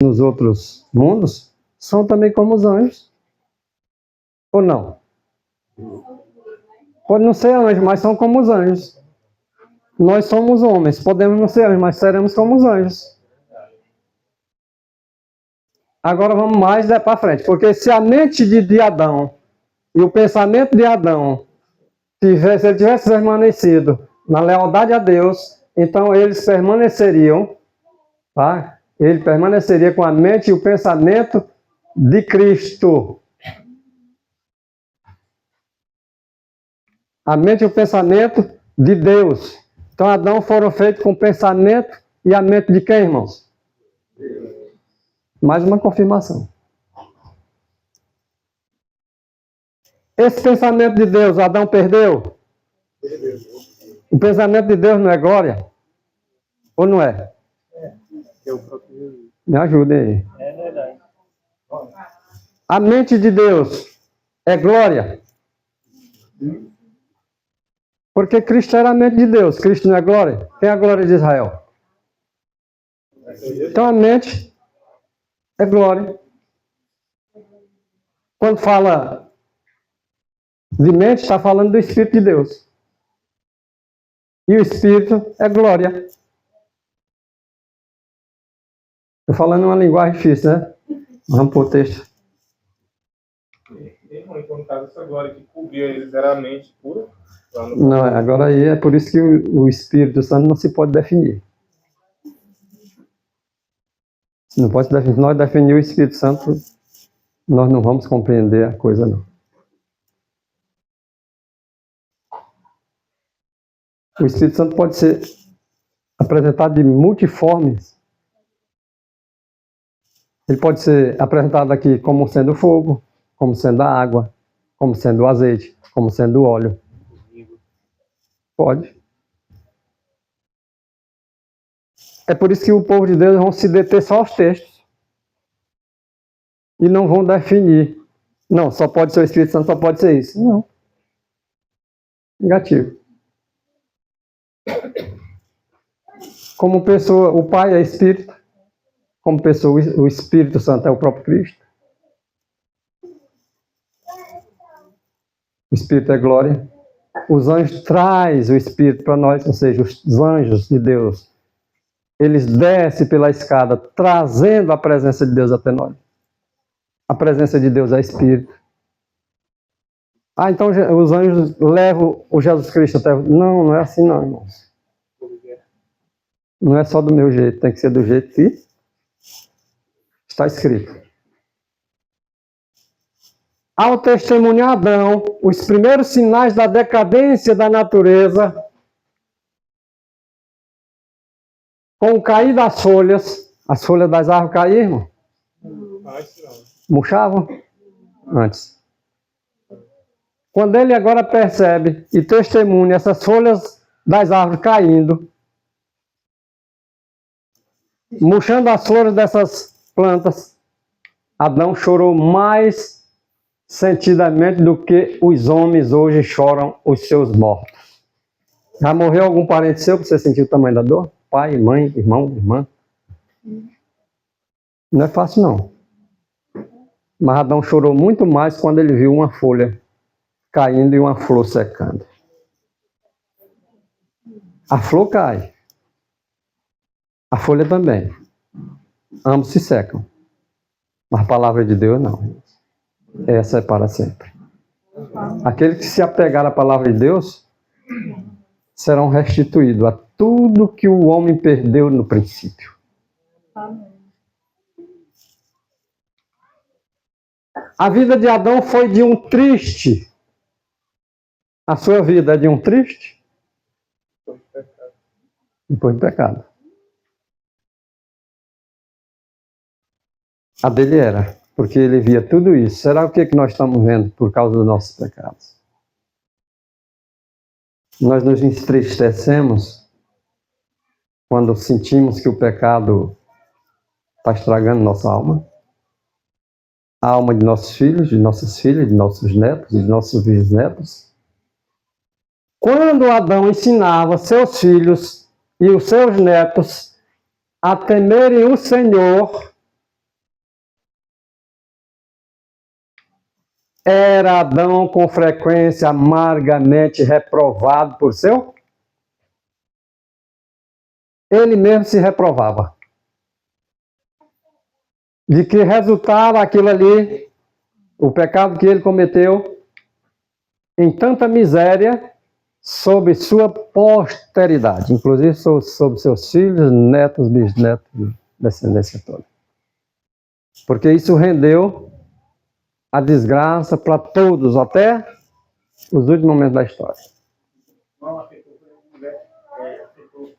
nos outros mundos são também como os anjos. Ou não? Pode não ser anjo, mas são como os anjos. Nós somos homens, podemos não ser anjos, mas seremos como os anjos. Agora vamos mais para frente, porque se a mente de Adão e o pensamento de Adão, se ele tivesse permanecido na lealdade a Deus, então eles permaneceriam, tá? Ele permaneceria com a mente e o pensamento de Cristo. A mente e o pensamento de Deus. Então Adão foram feitos com o pensamento e a mente de quem, irmãos? Mais uma confirmação. Esse pensamento de Deus, Adão perdeu? Perdeu. O pensamento de Deus não é glória? Ou não é? É o próprio Jesus. Me ajude aí. É verdade. A mente de Deus é glória? Porque Cristo era a mente de Deus. Cristo não é glória? Quem é a glória de Israel? Então a mente é glória. Quando fala de mente, está falando do Espírito de Deus. E o Espírito é glória. Estou falando uma linguagem difícil, né? Vamos para o texto. Então, no caso, essa glória que cobria eles era a mente pura? Não, agora aí é por isso que o Espírito Santo não se pode definir. Não pode se definir. Se nós definir o Espírito Santo, nós não vamos compreender a coisa, não. O Espírito Santo pode ser apresentado de multiformes. Ele pode ser apresentado aqui como sendo fogo, como sendo a água, como sendo o azeite, como sendo o óleo. Pode. É por isso que o povo de Deus vão se deter só aos textos. E não vão definir. Não, só pode ser o Espírito Santo, só pode ser isso. Não. Negativo. Como pessoa, o Pai é Espírito. Como pessoa, o Espírito Santo é o próprio Cristo. O Espírito é glória. Os anjos trazem o Espírito para nós, ou seja, os anjos de Deus. Eles descem pela escada, trazendo a presença de Deus até nós. A presença de Deus é Espírito. Ah, então os anjos levam o Jesus Cristo até... Não, não é assim não, irmãos. Não é só do meu jeito, tem que ser do jeito que está escrito. Ao testemunhar Adão, os primeiros sinais da decadência da natureza, com o cair das folhas, as folhas das árvores caíram, murchavam antes. Quando ele agora percebe e testemunha essas folhas das árvores caindo, murchando as flores dessas plantas, Adão chorou mais sentidamente do que os homens hoje choram os seus mortos. Já morreu algum parente seu que você sentiu o tamanho da dor? Pai, mãe, irmão, irmã? Não é fácil não. Mas Adão chorou muito mais quando ele viu uma folha caindo e uma flor secando. A flor cai. A folha também. Ambos se secam. Mas a palavra de Deus não. Essa é para sempre. Aqueles que se apegar à palavra de Deus serão restituídos a tudo que o homem perdeu no princípio. A vida de Adão foi de um triste. A sua vida é de um triste? Depois do pecado. A dele era, porque ele via tudo isso. Será o que nós estamos vendo por causa dos nossos pecados? Nós nos entristecemos quando sentimos que o pecado está estragando nossa alma. A alma de nossos filhos, de nossas filhas, de nossos netos, de nossos bisnetos. Quando Adão ensinava seus filhos e os seus netos a temerem o Senhor, Era Adão com frequência amargamente reprovado por seu? Ele mesmo se reprovava. De que resultava aquilo ali, o pecado que ele cometeu, em tanta miséria, sobre sua posteridade, inclusive sobre seus filhos, netos, bisnetos, descendência toda. Porque isso rendeu a desgraça para todos, até os últimos momentos da história. Não afetou afetou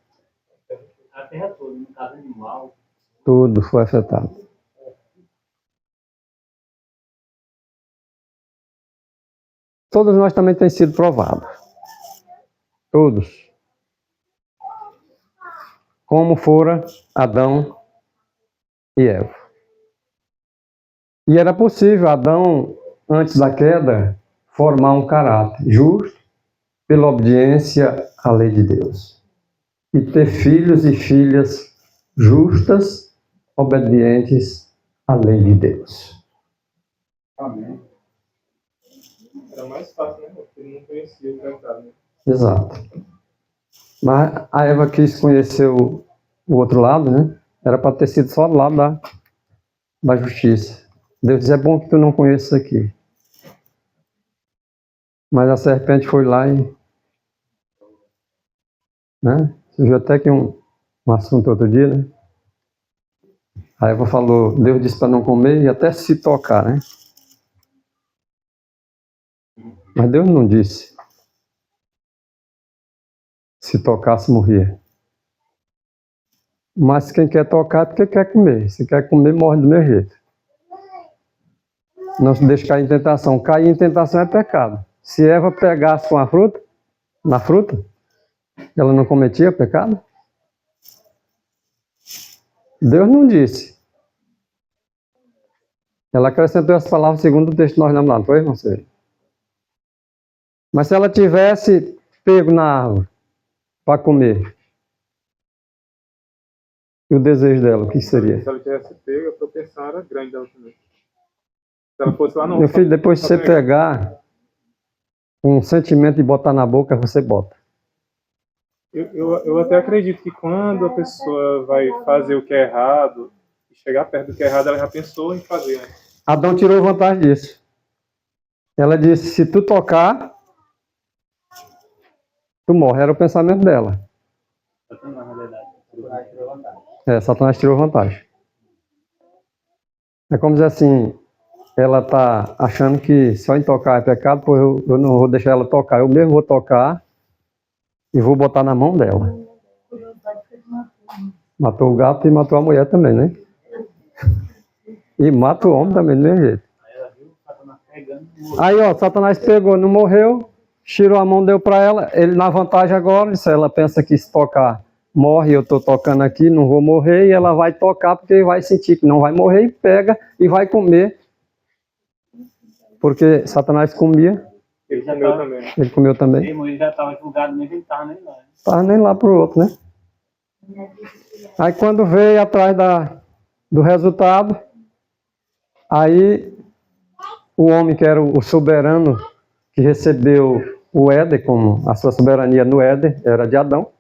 a terra toda, no caso animal. Tudo foi afetado. Todos nós também temos sido provados. Todos. Como fora Adão e Eva. E era possível Adão, antes da queda, formar um caráter justo pela obediência à lei de Deus. E ter filhos e filhas justas, obedientes à lei de Deus. Amém. Era mais fácil, né? Porque ele não conhecia o pecado, né? Exato. Mas a Eva quis conhecer o outro lado, né? Era para ter sido só do lado da justiça. Deus diz, é bom que tu não conheças aqui. Mas a serpente foi lá e... né? Surgiu até que um assunto outro dia, né? A Eva falou, Deus disse para não comer e até se tocar, né? Mas Deus não disse. Se tocasse, morria. Mas quem quer tocar é porque quer comer. Se quer comer, morre do meu jeito. Não se deixe cair em tentação. Cair em tentação é pecado. Se Eva pegasse com a fruta, na fruta, ela não cometia pecado? Deus não disse. Ela acrescentou essa palavra segundo o texto que nós lemos lá, não foi, irmão? Mas se ela tivesse pego na árvore para comer, e o desejo dela, o que seria? Se ela tivesse pego, a propensão era grande dela também. Se ela fosse lá, não. Meu filho, depois de você pegar um sentimento de botar na boca, você bota. Eu até acredito que quando a pessoa vai fazer o que é errado, e chegar perto do que é errado, ela já pensou em fazer, né? Adão tirou vantagem disso. Ela disse, se tu tocar, tu morre. Era o pensamento dela. Satanás, na verdade. Satanás tirou vantagem. É como dizer assim, ela está achando que só em tocar é pecado, pois eu não vou deixar ela tocar. Eu mesmo vou tocar e vou botar na mão dela. Matou o gato e matou a mulher também, né? E mata o homem também, do mesmo jeito. Aí ela viu Satanás pegando. Aí, ó, Satanás pegou, não morreu, tirou a mão, deu para ela. Ele na vantagem agora, se ela pensa que se tocar, morre, eu estou tocando aqui, não vou morrer, e ela vai tocar porque vai sentir que não vai morrer, e pega e vai comer. Porque Satanás comia. Ele comeu também. Ele comeu também. Ele já estava julgado, nem ele estava nem lá. Estava nem lá pro outro, né? Aí quando veio atrás do resultado, aí o homem que era o soberano, que recebeu o Éden, como a sua soberania no Éden, era de Adão.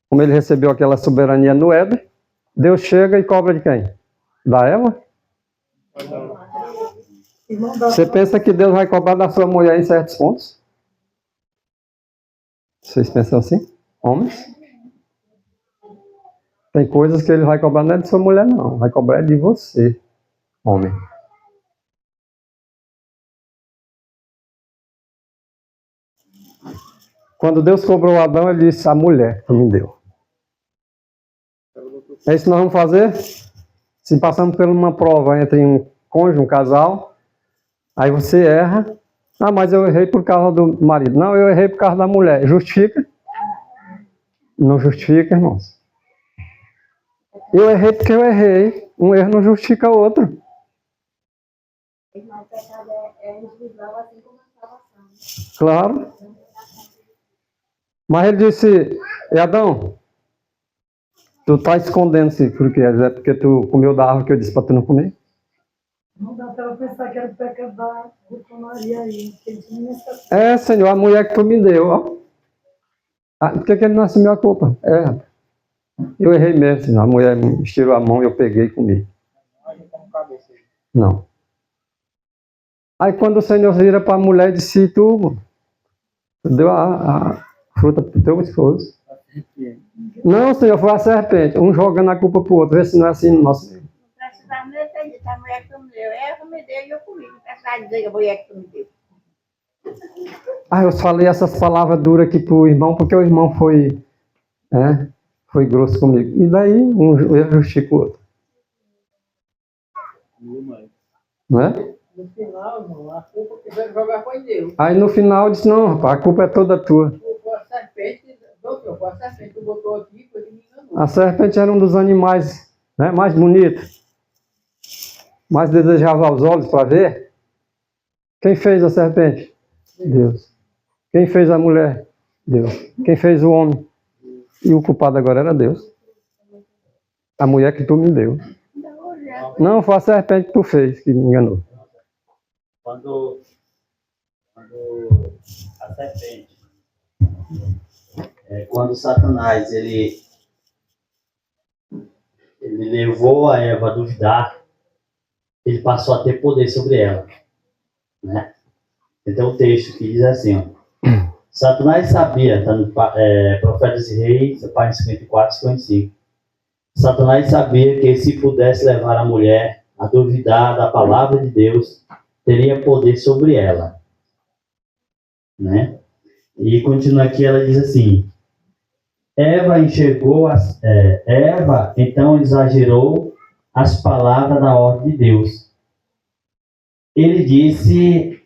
Como ele recebeu aquela soberania no Éden, Deus chega e cobra de quem? Da Eva? Você pensa que Deus vai cobrar da sua mulher em certos pontos? Vocês pensam assim? Homens? Tem coisas que ele vai cobrar não é de sua mulher, não. Vai cobrar de você, homem. Quando Deus cobrou Adão, ele disse, a mulher que me deu. É isso que nós vamos fazer? Se passamos por uma prova entre um cônjuge, um casal, aí você erra. Ah, mas eu errei por causa do marido. Não, eu errei por causa da mulher. Justifica? Não justifica, irmãos. Eu errei porque eu errei. Um erro não justifica o outro. Irmão, o pecado é individual, assim como a salvação. Claro. Mas ele disse, Adão, tu tá escondendo-se porque é porque tu comeu da árvore que eu disse para tu não comer. Não dá para ela pensar que era o pecado da gluconaria aí, que ele tinha essa... Senhor, a mulher que tu me deu, ó. Por que ele não assumiu a culpa? Eu errei mesmo, Senhor. A mulher me estirou a mão e eu peguei e comi. Não. Aí quando o Senhor vira para a mulher e disse, tu deu a fruta para o teu esposo. Não, Senhor, foi a serpente. Um jogando a culpa para o outro. Vê se não é assim no nosso meio. Não precisava nem ter dito, a mulher que tu me deu. Ela me deu e eu comi. Não precisava dizer que a mulher que tu me deu. Eu falei essas palavras duras aqui pro irmão, porque o irmão foi grosso comigo. E daí, eu justifico o outro. Não é? No final, irmão, a culpa que veio jogar foi Deus. Aí no final eu disse, não, rapaz, a culpa é toda tua. Foi a serpente, doutor, foi a serpente que botou aqui, foi que me enganou. A serpente era um dos animais, né, mais bonitos, mais desejável aos olhos para ver. Quem fez a serpente? Deus. Quem fez a mulher? Deus. Quem fez o homem? E o culpado agora era Deus. A mulher que tu me deu. Não, foi a serpente que tu fez que me enganou. Quando a serpente, quando Satanás ele levou a Eva a duvidar, ele passou a ter poder sobre ela, né? Então o texto que diz assim, ó, Satanás sabia, está no Profetas e Reis, página 54, 55. Satanás sabia que se pudesse levar a mulher a duvidar da palavra de Deus, teria poder sobre ela, né? E continua aqui, ela diz assim, Eva então exagerou as palavras da ordem de Deus. Ele disse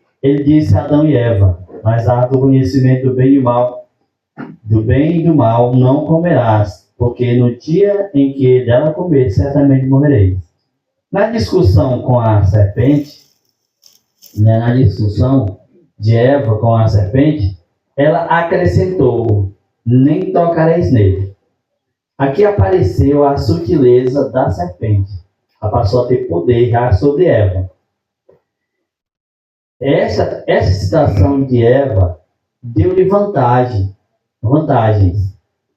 a Adão e Eva, mas a árvore do conhecimento do bem e do mal não comerás, porque no dia em que dela comer, certamente morrereis. Na discussão com a serpente, né, na discussão de Eva com a serpente, ela acrescentou, nem tocareis nele. Aqui apareceu a sutileza da serpente. Ela passou a ter poder já sobre Eva. Essa citação de Eva deu-lhe vantagens.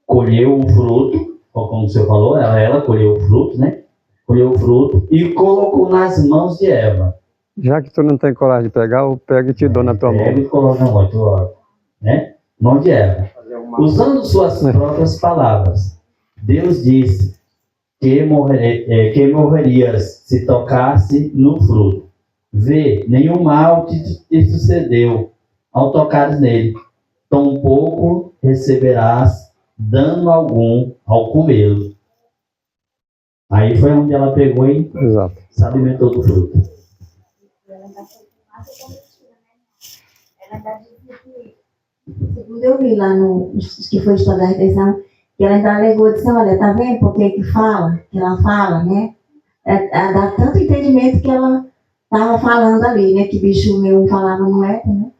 Colheu o fruto, como o senhor falou, ela colheu o fruto, né? Colheu o fruto e colocou nas mãos de Eva. Já que tu não tem coragem de pegar, eu pego e te dou na tua mão. Pega e coloca na mão, né? Mão de Eva. Usando suas próprias palavras, Deus disse que morrerias se tocasse no fruto. Vê, nenhum mal te sucedeu ao tocares nele. Tampouco receberás dano algum ao comê-lo. Aí foi onde ela pegou e se alimentou do fruto. Ela ainda disse que, segundo eu vi lá no que foi estudar a redenção, que ela ainda alegou e disse, olha, tá vendo por que fala? Que ela fala, né? Dá tanto entendimento que ela estava falando ali, né? Que bicho meu falava não é, né?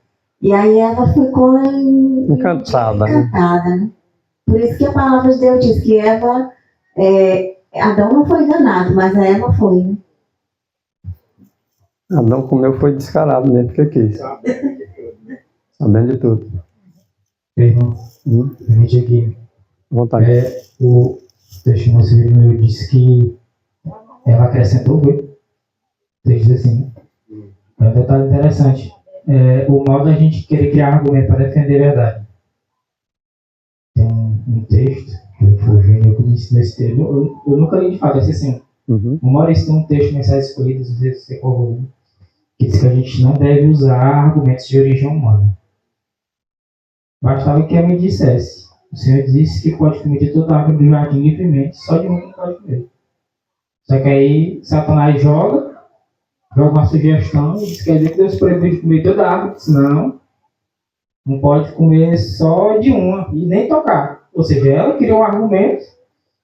E aí ela ficou encantada, né? Por isso que a palavra de Deus diz que Eva, Adão não foi enganado, mas a Eva foi, né? Adão comeu foi descarado mesmo, porque quis. Sabendo de tudo. Irmão, permite aqui. Vontade. O testemunho meu disse que ela acrescentou, foi? O texto diz assim. É um detalhe interessante. O modo da gente querer criar argumento para defender a verdade. Tem um texto, que foi o Júnior que me ensinou esse texto. Eu nunca li de fato, é assim. Uma hora isso tem um texto, mensagens escolhidas, às vezes você corrobora, que diz que a gente não deve usar argumentos de origem humana. Bastava que ela me dissesse. O Senhor disse que pode comer de toda a árvore do jardim livremente, só de uma não pode comer. Só que aí Satanás joga uma sugestão e diz que Deus proibiu de comer toda a árvore, senão não pode comer só de uma e nem tocar. Ou seja, ela criou um argumento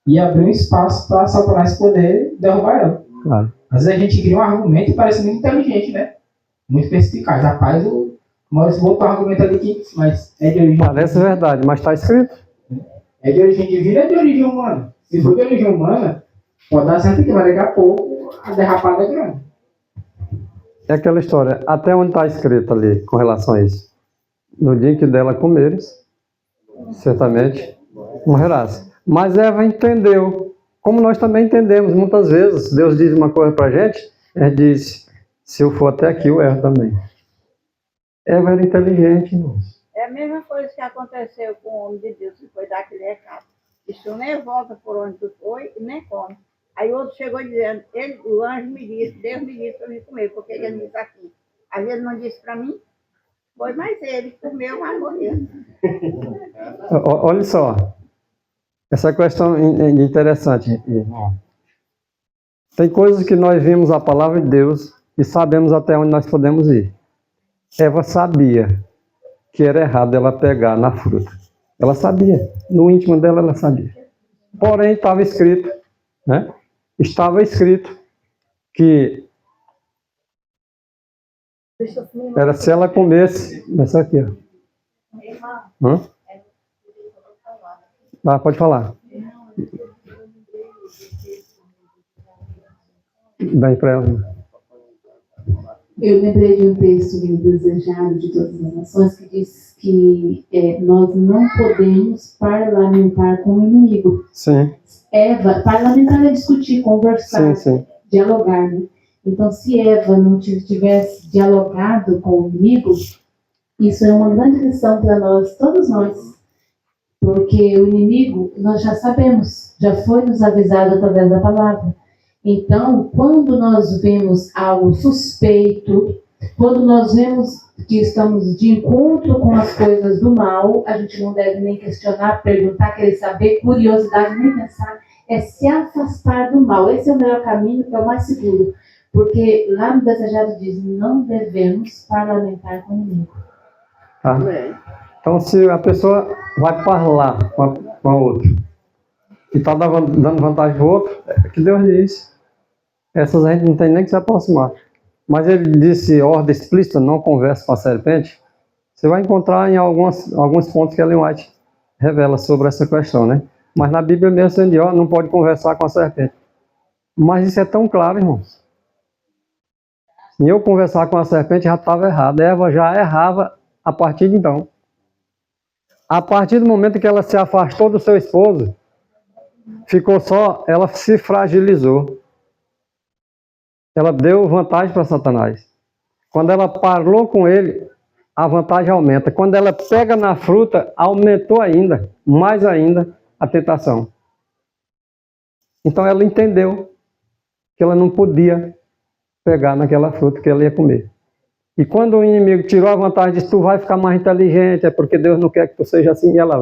e abriu um espaço para Satanás poder derrubar ela. Claro. Às vezes a gente cria um argumento e parece muito inteligente, né? Muito perspicaz. Rapaz, o Maurício botou um argumento ali que mas é de origem... Parece verdade, mas está escrito. É de origem divina, é de origem humana. Se for de origem humana, pode dar certo que vai daqui a pouco a derrapada é grande. É aquela história, até onde está escrito ali com relação a isso. No dia em que dela comeres, certamente morrerás. Mas Eva entendeu, como nós também entendemos. Muitas vezes Deus diz uma coisa para a gente diz, se eu for até aqui, eu erro também. Eva era inteligente, irmão. É a mesma coisa que aconteceu com o homem de Deus, que foi dar aquele recado. Disse, tu nem volta por onde tu foi e nem come. Aí o outro chegou dizendo, o anjo me disse, Deus me disse para mim comer, porque ele disse aqui. Aí ele não disse para mim, foi mais ele, comeu, mas morreu. Olha só, essa questão é interessante, irmão. Tem coisas que nós vimos a palavra de Deus e sabemos até onde nós podemos ir. Eva sabia que era errado ela pegar na fruta. Ela sabia, no íntimo dela ela sabia. Porém, estava escrito, né? Estava escrito que era se ela comesse, essa aqui, ó. Pode falar. Dá para ela. Eu lembrei de um texto do Desejado de Todas as Nações que diz que nós não podemos parlamentar com o inimigo. Sim. Eva, parlamentar é discutir, conversar, sim. Dialogar, né? Então, se Eva não tivesse dialogado com o inimigo, isso é uma grande lição para nós, todos nós. Porque o inimigo, nós já sabemos, já foi nos avisado através da palavra. Então, quando nós vemos algo suspeito, quando nós vemos que estamos de encontro com as coisas do mal, a gente não deve nem questionar, perguntar, querer saber, curiosidade, nem pensar, é se afastar do mal. Esse é o melhor caminho, que é o mais seguro. Porque lá no Desejado diz, não devemos parlamentar com o inimigo. Tá? Então, se a pessoa vai falar com a outra e está dando vantagem para o outro, é que Deus diz. Essas a gente não tem nem que se aproximar. Mas ele disse, ordem explícita, não converse com a serpente. Você vai encontrar em alguns pontos que Ellen White revela sobre essa questão, né? Mas na Bíblia mesmo, você diz, não pode conversar com a serpente. Mas isso é tão claro, irmãos. Se eu conversar com a serpente, já estava errado. Eva já errava a partir de então. A partir do momento que ela se afastou do seu esposo, ficou só, ela se fragilizou. Ela deu vantagem para Satanás. Quando ela parou com ele, a vantagem aumenta. Quando ela pega na fruta, aumentou ainda, mais ainda, a tentação. Então ela entendeu que ela não podia pegar naquela fruta que ela ia comer. E quando o inimigo tirou a vantagem, disse, tu vai ficar mais inteligente, é porque Deus não quer que tu seja assim, e ela,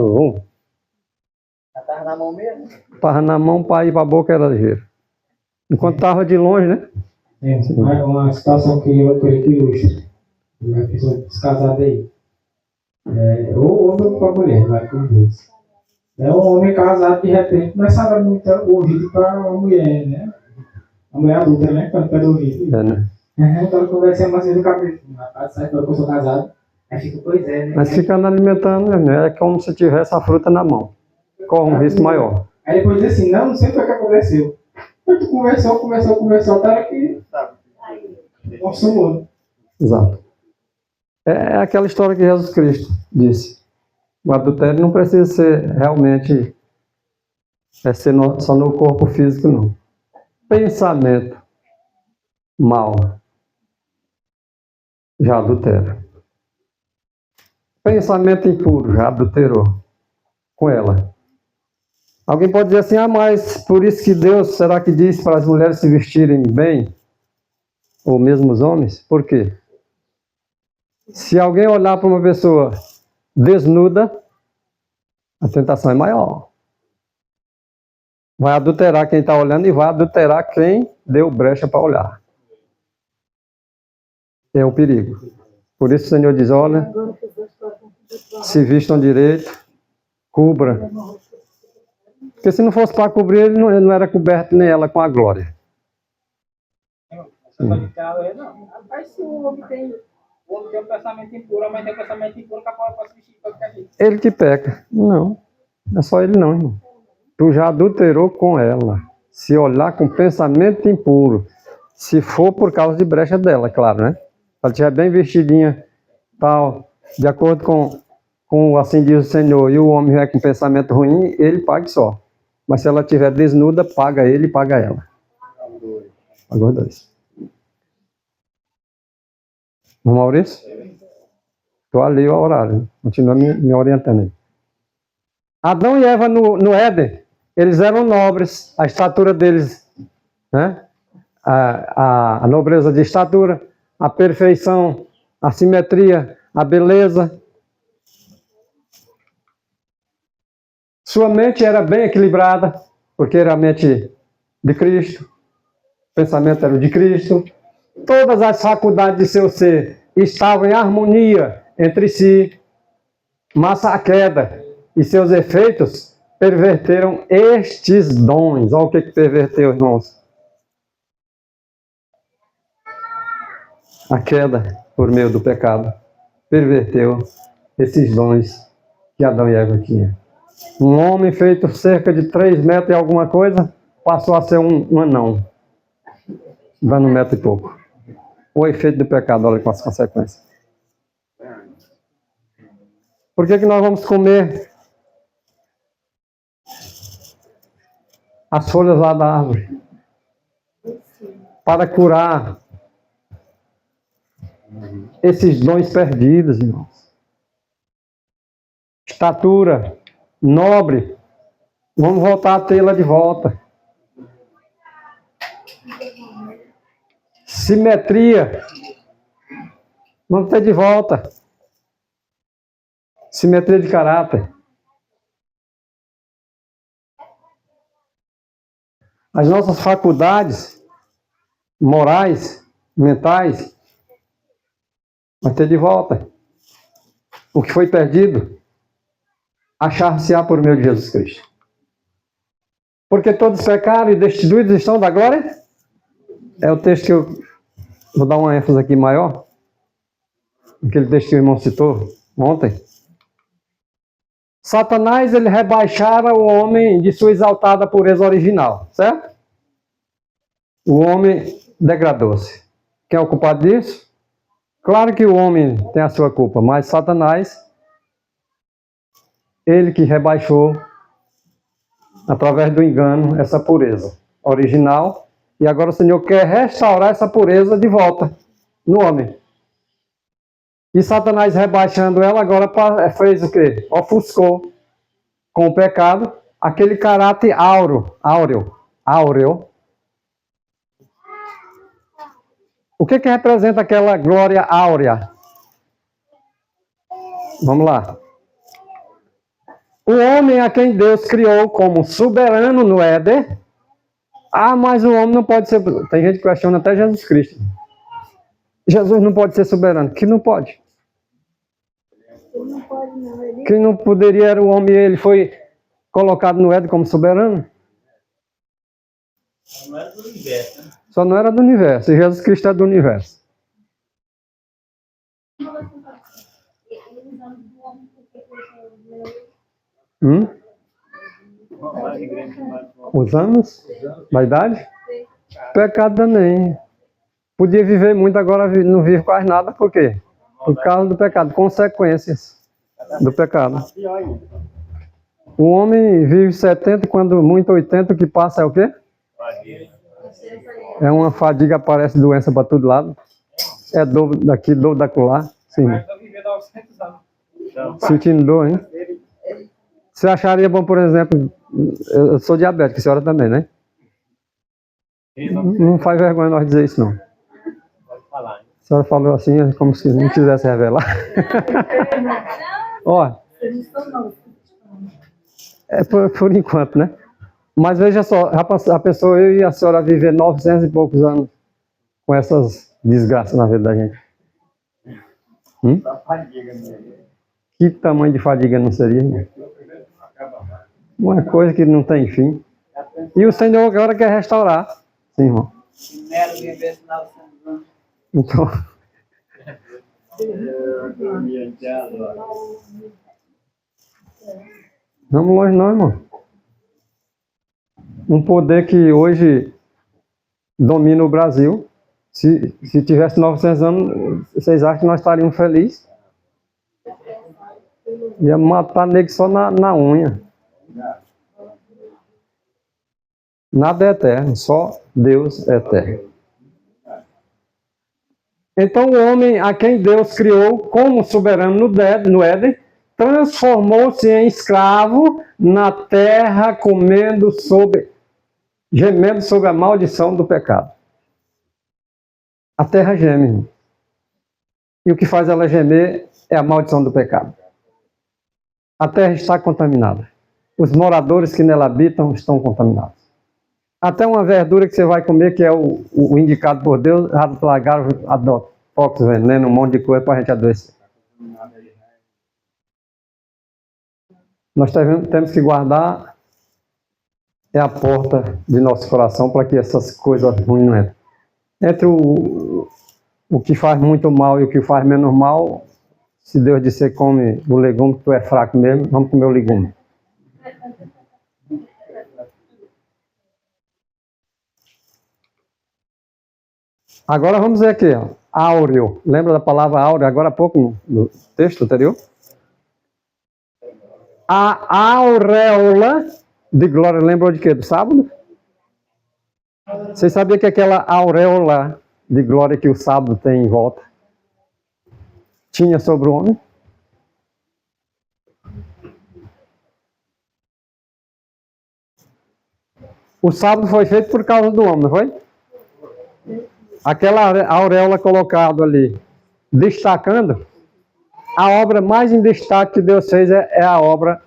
Estava na mão mesmo? Estava na mão para ir para a boca, era ligeiro. Enquanto estava de longe, né? É uma situação que eu creio que ilustra. Uma pessoa descasada aí. Ou homem ou para mulher, vai com Deus. É um homem casado, de repente, começava a dar ouvido para uma mulher, né? Uma mulher adulta, né? Quando pede ouvido. Né? Então, conversando mais do cabelo. Rapaz, sai quando eu sou casado. Aí fica, pois é, né? Mas ficando alimentando, né? É como se tivesse a fruta na mão. Corre um risco maior. Aí depois diz assim, não sei o que aconteceu. Aí tu conversou, até que consumou. Exato. É aquela história que Jesus Cristo disse. O adultério não precisa ser realmente ser só no corpo físico, não. Pensamento mal já adultera. Pensamento impuro já adulterou com ela. Alguém pode dizer assim, mas por isso que Deus, será que diz para as mulheres se vestirem bem? Ou mesmo os homens? Por quê? Se alguém olhar para uma pessoa desnuda, a tentação é maior. Vai adulterar quem está olhando e vai adulterar quem deu brecha para olhar. É o perigo. Por isso o Senhor diz, olha, se vistam direito, cubra. Porque se não fosse para cobrir, ele não era coberto nem ela com a glória. Rapaz, se o homem tem um pensamento impuro, a mãe tem um pensamento impuro, capaz de vestir de qualquer jeito. Ele que peca. Não, não é só ele não, irmão. Tu já adulterou com ela. Se olhar com pensamento impuro, Se for por causa de brecha dela, claro, né? Se ela estiver bem vestidinha, tal, de acordo com assim diz o Senhor, e o homem vier com pensamento ruim, ele pague só. Mas se ela estiver desnuda, paga ele e paga ela. Paga os dois. O Maurício? Estou ali ao horário. Continua me orientando aí. Adão e Eva no Éden, eles eram nobres, a estatura deles, né? A nobreza de estatura, a perfeição, a simetria, a beleza. Sua mente era bem equilibrada, porque era a mente de Cristo, o pensamento era o de Cristo. Todas as faculdades de seu ser estavam em harmonia entre si, mas a queda e seus efeitos perverteram estes dons. Olha o que perverteu, irmãos. A queda, por meio do pecado, perverteu esses dons que Adão e Eva tinham. Um homem feito cerca de 3 metros e alguma coisa, passou a ser um anão, dando 1 metro e pouco. O efeito do pecado, olha com as consequências. Por que nós vamos comer as folhas lá da árvore? Para curar esses dons perdidos, irmãos. Estatura nobre, vamos voltar a tê-la de volta. Simetria, vamos ter de volta. Simetria de caráter. As nossas faculdades morais, mentais, vamos ter de volta. O que foi perdido, achar-se-á por meio de Jesus Cristo. Porque todos pecaram e destituídos estão da glória. É o texto que eu vou dar uma ênfase aqui maior. Aquele texto que o irmão citou ontem. Satanás, ele rebaixara o homem de sua exaltada pureza original, certo? O homem degradou-se. Quem é o culpado disso? Claro que o homem tem a sua culpa, mas Satanás, ele que rebaixou, através do engano, essa pureza original, e agora o Senhor quer restaurar essa pureza de volta no homem. E Satanás, rebaixando ela, agora fez o quê? Ofuscou com o pecado aquele caráter áureo. O que representa aquela glória áurea? Vamos lá. O homem a quem Deus criou como soberano no Éden. Ah, mas o homem não pode ser... Tem gente que questiona até Jesus Cristo. Jesus não pode ser soberano. Que não pode. Não pode, não. Ele... Quem não poderia era o homem, ele foi colocado no Éden como soberano. Não era do universo, né? Só não era do universo. E Jesus Cristo é do universo. Os anos da idade? Pecado também. Podia viver muito, agora não vive quase nada. Por quê? Por causa do pecado. Consequências do pecado. O homem vive 70, quando muito 80, o que passa é o quê? É uma fadiga, aparece doença para todo lado. É dor daqui, dor daquela. Sim. Sentindo dor, hein? Você acharia bom, por exemplo, eu sou diabético, a senhora também, né? Não faz vergonha nós dizer isso, não. A senhora falou assim, como se não quisesse revelar. Ó, é por enquanto, né? Mas veja só, a pessoa, eu e a senhora viver 900 e poucos anos com essas desgraças na vida da gente. Que tamanho de fadiga não seria, irmão? Uma coisa que não tem fim. E o Senhor agora quer restaurar. Sim, irmão. Então... Vamos longe não, irmão. Um poder que hoje domina o Brasil Se tivesse 900 anos, vocês acham que nós estaríamos felizes? Ia matar nego só na unha. Nada é eterno, só Deus é eterno. Então o homem a quem Deus criou como soberano no Éden, transformou-se em escravo na terra, gemendo sobre a maldição do pecado. A terra geme, irmão. E o que faz ela gemer é a maldição do pecado. A terra está contaminada. Os moradores que nela habitam estão contaminados. Até uma verdura que você vai comer, que é o indicado por Deus, largaram adotóxicos, veneno, um monte de coisa para a gente adoecer. Nós temos que guardar a porta de nosso coração para que essas coisas ruins não entrem. Entre o que faz muito mal e o que faz menos mal, se Deus disser come o legume, que tu é fraco mesmo, vamos comer o legume. Agora vamos ver aqui, ó. Áureo. Lembra da palavra áureo? Agora há pouco no texto anterior. A auréola de glória, lembrou de quê? Do sábado? Vocês sabiam que aquela auréola de glória que o sábado tem em volta tinha sobre o homem? O sábado foi feito por causa do homem, não foi? Aquela auréola colocada ali, destacando, a obra mais em destaque que Deus fez é a obra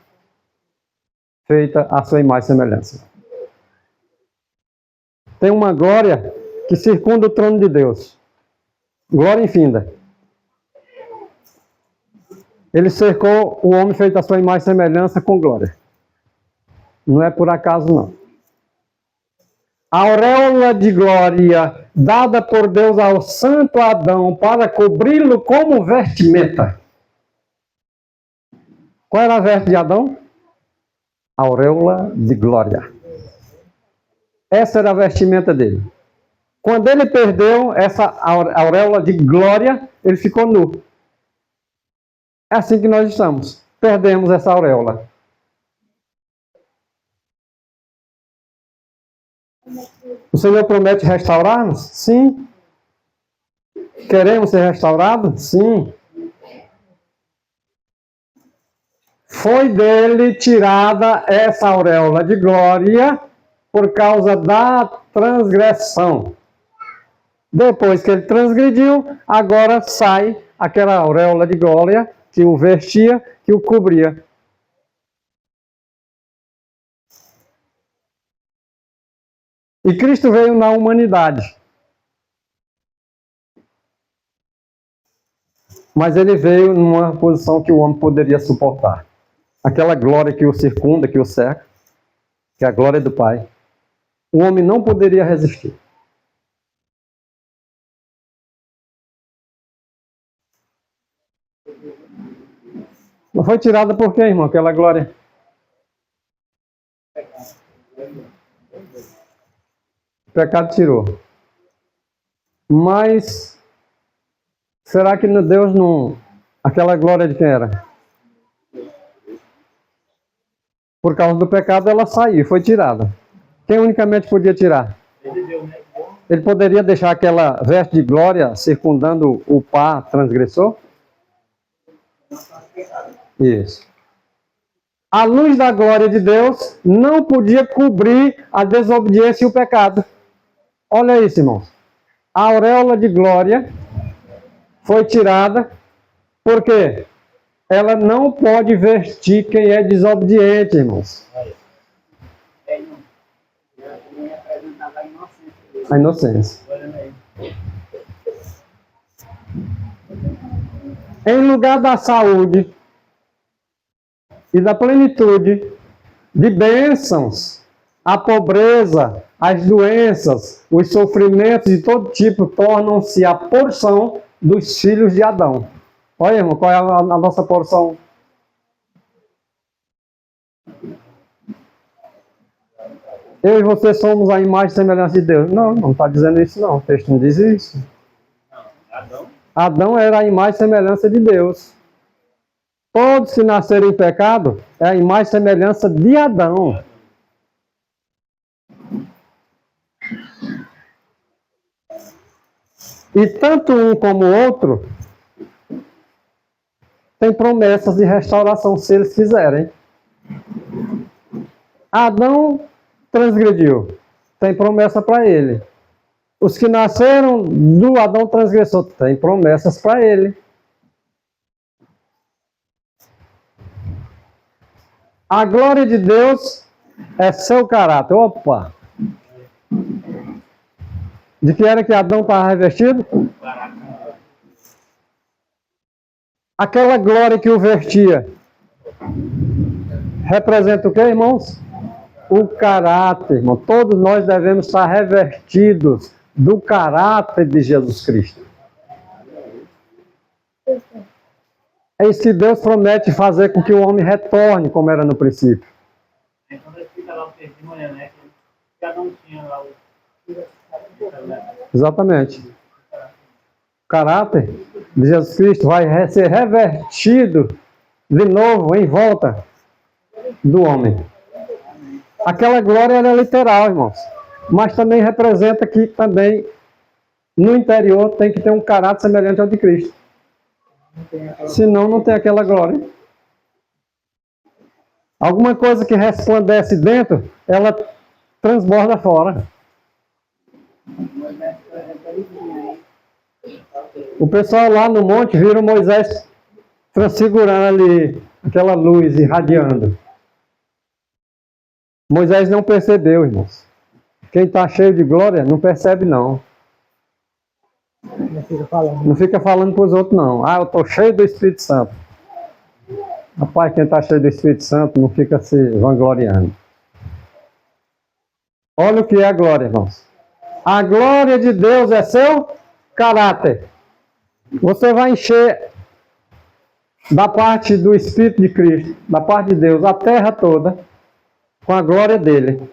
feita à sua imagem e semelhança. Tem uma glória que circunda o trono de Deus. Glória infinda. Ele cercou o homem feito à sua imagem e semelhança com glória. Não é por acaso, não. A auréola de glória dada por Deus ao santo Adão para cobri-lo como vestimenta. Qual era a veste de Adão? Auréola de glória. Essa era a vestimenta dele. Quando ele perdeu essa auréola de glória, ele ficou nu. É assim que nós estamos. Perdemos essa auréola. O Senhor promete restaurar-nos? Sim. Queremos ser restaurados? Sim. Foi dele tirada essa auréola de glória por causa da transgressão. Depois que ele transgrediu, agora sai aquela auréola de glória que o vestia, que o cobria. E Cristo veio na humanidade. Mas ele veio numa posição que o homem poderia suportar. Aquela glória que o circunda, que o cerca, que é a glória do Pai. O homem não poderia resistir. Não foi tirada por quê, irmão, aquela glória? O pecado tirou. Mas será que Deus não... Aquela glória de quem era? Por causa do pecado ela saiu, foi tirada. Quem unicamente podia tirar? Ele poderia deixar aquela veste de glória circundando o pá transgressor? Isso. A luz da glória de Deus não podia cobrir a desobediência e o pecado. Olha isso, irmãos. A auréola de glória foi tirada porque ela não pode vestir quem é desobediente, irmãos. A inocência. Em lugar da saúde e da plenitude de bênçãos, a pobreza, as doenças, os sofrimentos de todo tipo tornam-se a porção dos filhos de Adão. Olha, irmão, qual é a nossa porção? Eu e você somos a imagem e semelhança de Deus. Não, não está dizendo isso não. O texto não diz isso. Adão era a imagem e semelhança de Deus. Todos que nasceram em pecado é a imagem e semelhança de Adão. E tanto um como o outro tem promessas de restauração se eles fizerem. Adão transgrediu, tem promessa para ele. Os que nasceram do Adão transgressor têm promessas para ele. A glória de Deus é seu caráter. Opa! De que era que Adão estava revestido? Aquela glória que o vestia representa o que, irmãos? O caráter, irmão. Todos nós devemos estar revestidos do caráter de Jesus Cristo. É isso que Deus promete fazer com que o homem retorne como era no princípio. Então, explica lá o texto de manhã, né? Que cada um tinha lá o... Exatamente. O caráter de Jesus Cristo vai ser revertido de novo em volta do homem. Aquela glória era literal, irmãos. Mas também representa que também no interior tem que ter um caráter semelhante ao de Cristo. Senão não tem aquela glória. Alguma coisa que resplandece dentro, ela transborda fora. O pessoal lá no monte viram Moisés transfigurando ali aquela luz irradiando. Moisés não percebeu, irmãos. Quem está cheio de glória não percebe, não. Não fica falando para os outros, não. Ah, eu estou cheio do Espírito Santo. Rapaz, quem está cheio do Espírito Santo não fica se vangloriando. Olha o que é a glória, irmãos. A glória de Deus é seu caráter. Você vai encher da parte do Espírito de Cristo, da parte de Deus, a terra toda, com a glória dele.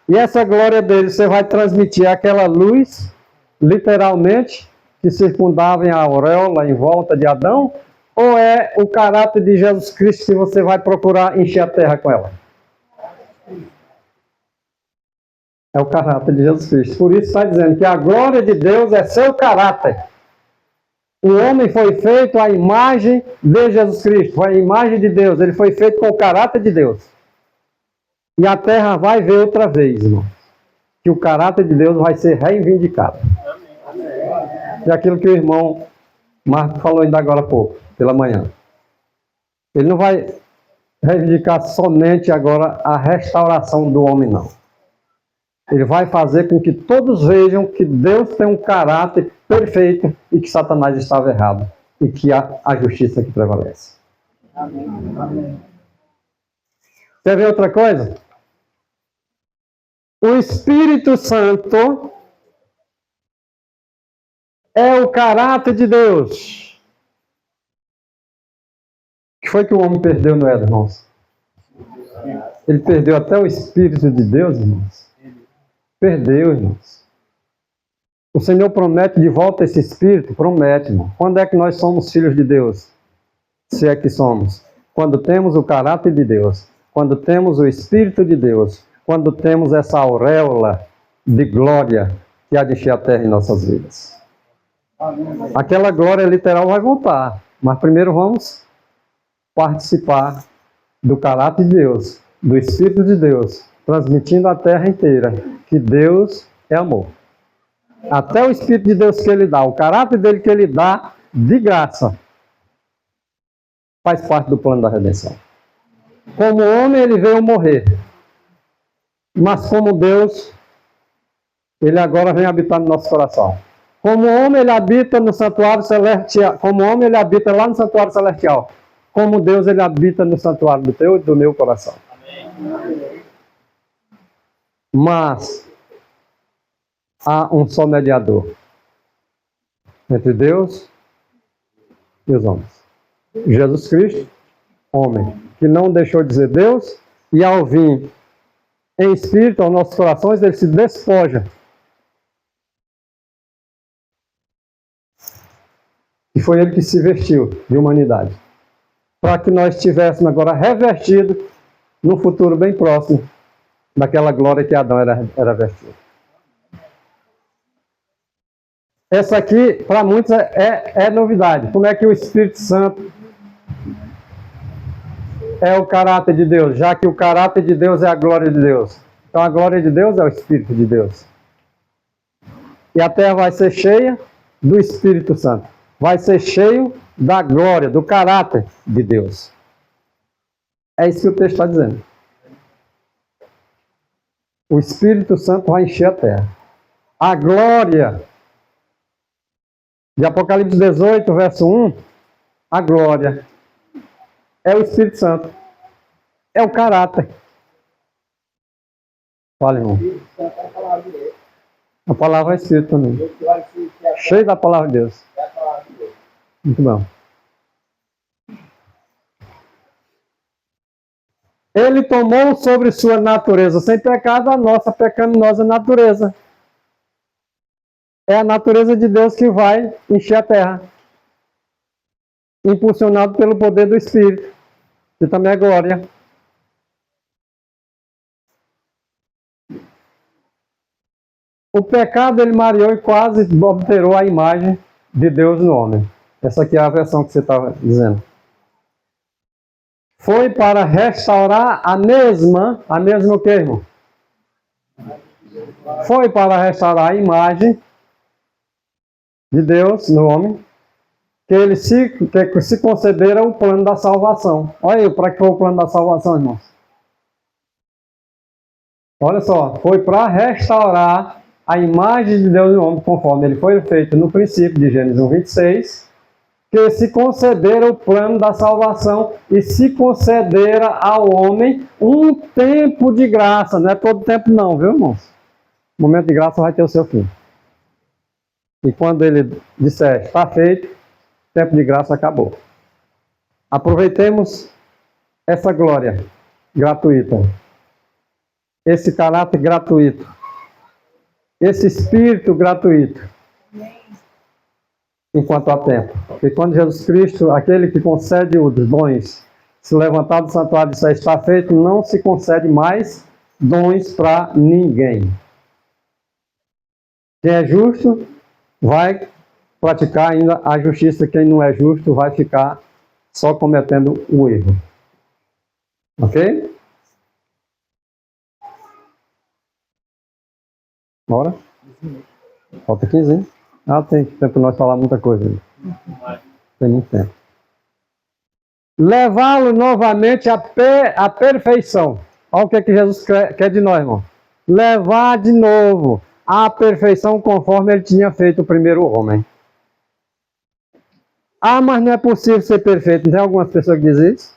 E essa glória dele você vai transmitir aquela luz, literalmente, que circundava a auréola em volta de Adão, ou é o caráter de Jesus Cristo que você vai procurar encher a terra com ela? É o caráter de Jesus Cristo. Por isso está dizendo que a glória de Deus é seu caráter. O homem foi feito à imagem de Jesus Cristo, foi a imagem de Deus. Ele foi feito com o caráter de Deus. E a terra vai ver outra vez, irmão, que o caráter de Deus vai ser reivindicado. E aquilo que o irmão Marco falou ainda agora há pouco, pela manhã. Ele não vai reivindicar somente agora a restauração do homem, não. Ele vai fazer com que todos vejam que Deus tem um caráter perfeito e que Satanás estava errado. E que há a justiça que prevalece. Amém. Quer ver outra coisa? O Espírito Santo é o caráter de Deus. O que foi que o homem perdeu no Éden, irmãos? Ele perdeu até o Espírito de Deus, irmãos. Perdeu, irmãos. O Senhor promete de volta esse Espírito? Promete, irmão. Quando é que nós somos filhos de Deus? Se é que somos. Quando temos o caráter de Deus. Quando temos o Espírito de Deus. Quando temos essa auréola de glória que há de encher a terra em nossas vidas. Aquela glória literal vai voltar. Mas primeiro vamos participar do caráter de Deus, do Espírito de Deus, transmitindo à terra inteira que Deus é amor. Até o Espírito de Deus que Ele dá, o caráter dele que Ele dá de graça, faz parte do plano da redenção. Como homem, Ele veio morrer. Mas como Deus, Ele agora vem habitar no nosso coração. Como homem, Ele habita no santuário celestial. Como homem, Ele habita lá no santuário celestial. Como Deus, Ele habita no santuário do teu e do meu coração. Amém. Mas há um só mediador entre Deus e os homens. Jesus Cristo, homem, que não deixou de ser Deus, e ao vir em espírito aos nossos corações, ele se despoja. E foi ele que se vestiu de humanidade. Para que nós estivéssemos agora revestidos no futuro bem próximo daquela glória que Adão era vestido. Essa aqui, para muitos, é novidade. Como é que o Espírito Santo é o caráter de Deus? Já que o caráter de Deus é a glória de Deus. Então a glória de Deus é o Espírito de Deus. E a terra vai ser cheia do Espírito Santo. Vai ser cheio da glória, do caráter de Deus. É isso que o texto está dizendo. O Espírito Santo vai encher a terra. A glória de Apocalipse 18, verso 1, a glória é o Espírito Santo. É o caráter. Fala, irmão. A palavra é Espírito também. Cheio da palavra de Deus. Muito bom. Ele tomou sobre sua natureza sem pecado a nossa pecaminosa natureza. É a natureza de Deus que vai encher a terra. Impulsionado pelo poder do Espírito, que também é glória. O pecado ele mareou e quase obliterou a imagem de Deus no homem. Essa aqui é a versão que você estava dizendo. Foi para restaurar a mesma o que, irmão? Foi para restaurar a imagem de Deus no homem, que ele se concederam o plano da salvação. Olha aí, para que foi o plano da salvação, irmãos? Olha só, foi para restaurar a imagem de Deus no homem, conforme ele foi feito no princípio de Gênesis 1:26, que se concedera o plano da salvação e se concedera ao homem um tempo de graça. Não é todo tempo não, viu, irmãos? O momento de graça vai ter o seu fim. E quando ele disser, está feito, o tempo de graça acabou. Aproveitemos essa glória gratuita, esse caráter gratuito, esse espírito gratuito, enquanto há tempo. Porque quando Jesus Cristo, aquele que concede os dons, se levantar do santuário e disser, está feito, não se concede mais dons para ninguém. Quem é justo vai praticar ainda a justiça, quem não é justo vai ficar só cometendo o erro. Ok? Bora? Falta 15, hein? Ah, tem tempo para nós falar muita coisa. Tem muito tempo. Levá-lo novamente à perfeição. Olha o que, Jesus quer de nós, irmão. Levar de novo à perfeição conforme ele tinha feito o primeiro homem. Ah, mas não é possível ser perfeito. Não tem algumas pessoas que dizem isso?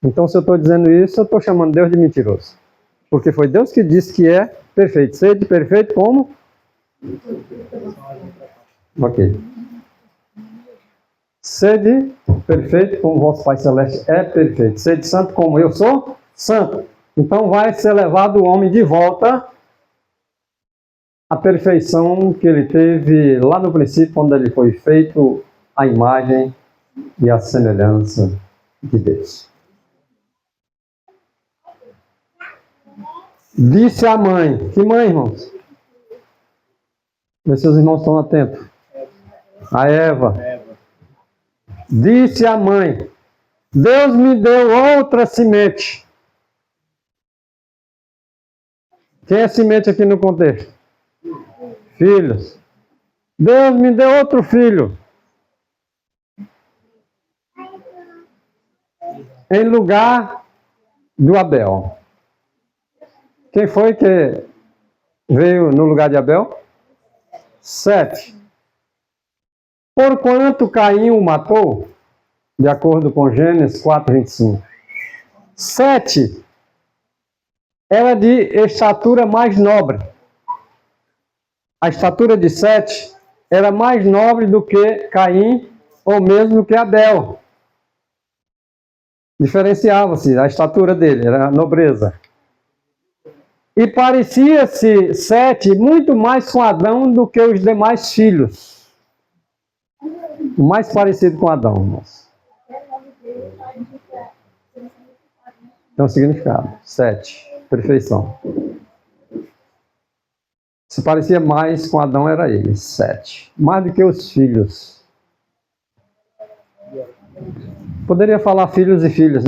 Então, se eu estou dizendo isso, eu estou chamando Deus de mentiroso. Porque foi Deus que disse que é perfeito. Sede perfeito como? Ok. Sede perfeito como vosso Pai Celeste é perfeito. Sede santo como eu sou santo. Então vai ser levado o homem de volta à perfeição que ele teve lá no princípio, quando ele foi feito a imagem e a semelhança de Deus. Disse a mãe. Que mãe, irmãos? Vê se os irmãos estão atentos. A Eva. Disse a mãe: Deus me deu outra semente. Quem é semente aqui no contexto? Filhos. Deus me deu outro filho. Em lugar do Abel. Quem foi que veio no lugar de Abel? Sete. Porquanto Caim o matou, de acordo com Gênesis 4:25. Sete era de estatura mais nobre. A estatura de Sete era mais nobre do que Caim, ou mesmo do que Abel. Diferenciava-se a estatura dele, era a nobreza. E parecia-se Sete muito mais com Adão do que os demais filhos. O mais parecido com Adão, irmãos. Tem um significado. 7. Perfeição. Se parecia mais com Adão, era ele. 7. Mais do que os filhos. Poderia falar filhos e filhas.